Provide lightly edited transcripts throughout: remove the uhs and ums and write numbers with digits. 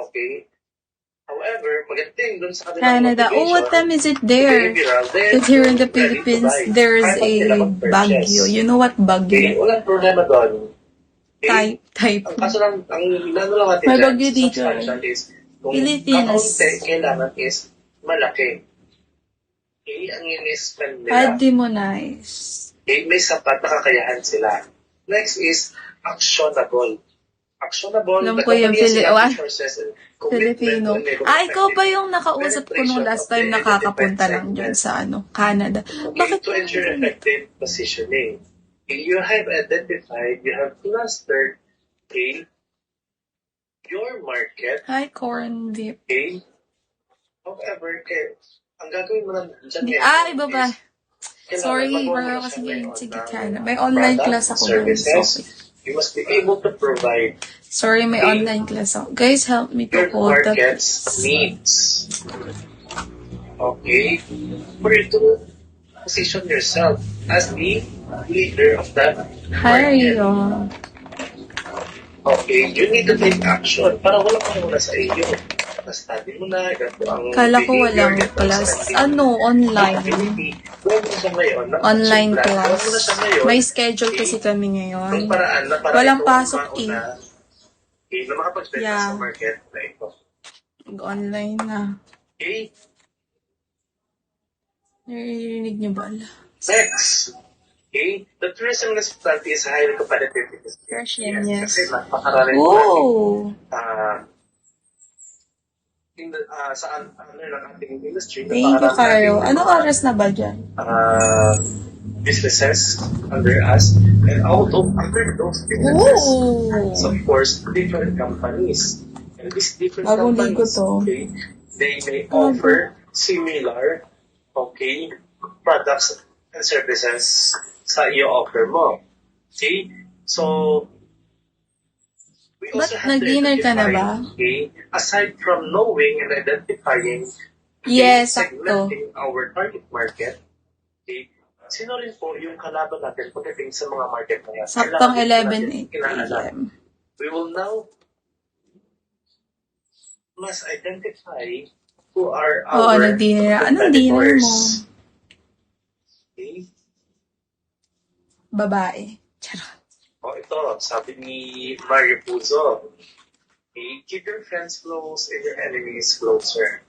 Okay? However, pagdating dun sa kanilang Canada. Oh, motivation, what time is it there? behavioral, they're Because here in the ready to Philippines, buy. there's Kaya nila a mag-purchase. Baguio. You know what Okay? Baguio? Walang problema doon. Okay? Type. Ang kaso lang, ang inano lang natin May dyan, Baguio sa dito. substantial is, kung Philippines. kakaunti, kailangan is malaki. Okay? Ang in-spend nila. Ademonize. Okay? May sapat na kakayahan sila. Next is, actionable. Actionable, Alam the ko yung company has enough Fili- resources and commitment Filipino. to enable Ikaw pa effective yung nakausap ko nung penetration last of time the nakakapunta identified lang dyan segment. sa Canada. Okay, Bakit to ensure effective positioning. Okay, you have identified, you have clustered, okay, your market, Hi, corn dip. okay. However, okay, ang gagawin mo lang dyan Iba ba? is, kailangan Sorry, magawa mo pero na kasi siya ngayon sige, ng Canada. May online product, class ako guys. services. Okay. You must be able to provide Sorry, may Okay. online class ako. Guys, help me to your hold the market's needs. Okay? For you to position yourself as the leader of that Hi, market. Rio. Okay? You need to take action para wala kang muna sa iyo. Na-study mo na, ganito ang Kala ko behavior, walang ganito ang class. spending Online. activity. Gawin mo na siya ngayon. Online Gawin mo na class. siya ngayon. May schedule Okay? kasi kami ngayon. Ang paraan na para Walang ikaw pasok mauna, okay, na makapag-spend Yeah. sa market na ito. Online na. Okay? Naririnig niyo ba? Next. Okay? The tourism hospitality is highly competitive in this Fresh business. yan, yes. Kasi napakaraming Oh! sa ng ating industry. Thank you, Caro. napakaraming Anong oras na ba dyan? businesses under us. And under those businesses, Ooh! of course, different companies. And these different Bagong ligo companies, to. okay, they may offer similar, okay, products and services sa iyo offer mo. Okay? So, we Ba't also have to nag-dinner ka na identify, ba? okay, aside from knowing and identifying, Yes, segmenting our target market, okay, sino rin po yung kalaban natin pagdating sa mga market na yan? Saktong Kailangan 11 natin kinaalam. a.m. We will now must identify who are Oo, our nag-dinner. Anong dinner mo? competitors. Okay? Babae. Charot. O ito, sabi ni Mario Puzo, okay, keep your friends close and your enemies closer.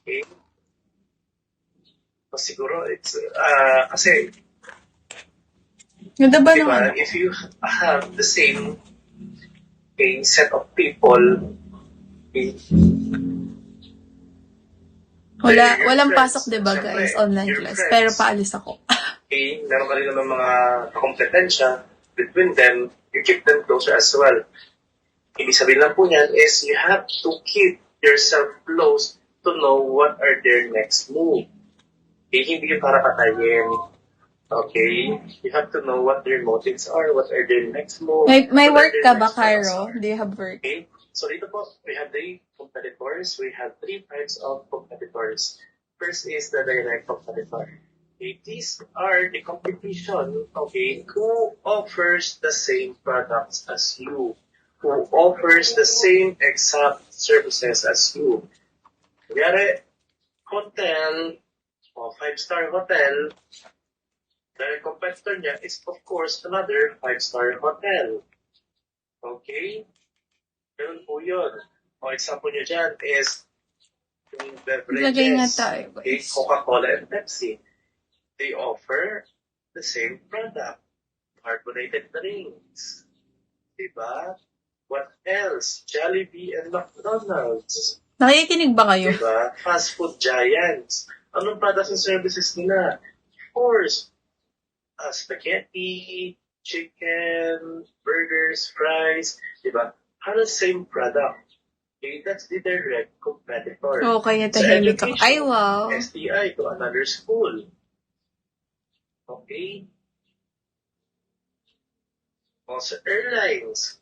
Okay? So, siguro, it's, kasi, Ganda ba diba, naman? if you have the same okay, set of people, okay, Walang pasok, diba, guys? Online class. Pero paalis ako. okay, meron ka rin naman mga kompetensya between them, you keep them closer as well. Ibig sabihin lang po niyan is you have to keep yourself close to know what are their next move. Okay, hindi yung para patayin. Okay, you have to know what their motives are, what are their next move. May what are work their ka ba, next plans Cairo? are. Do you have work? Okay, so dito po, we have the competitors. We have 3 types of competitors. First is the direct competitor. Okay, these are the competition, okay, who offers the same products as you, who offers the same exact services as you. Kunyari, hotel, o 5-star hotel, the competitor niya is of course another 5-star hotel. Okay? Ganun po yun. O example nyo dyan is yung Lagay nga beverages. tayo, Okay, guys. Coca-Cola and Pepsi. They offer the same product. Carbonated drinks. Diba? What else? Jollibee and McDonald's. Nakikinig ba kayo? Diba? Fast food giants. Anong products and services nila? Of course, spaghetti, chicken, burgers, fries, diba? Have the same product. Okay, that's the direct competitor. Oo, kaya Sa tahimik ako. education, Ay, wow. STI to another school. Okay? Also, airlines.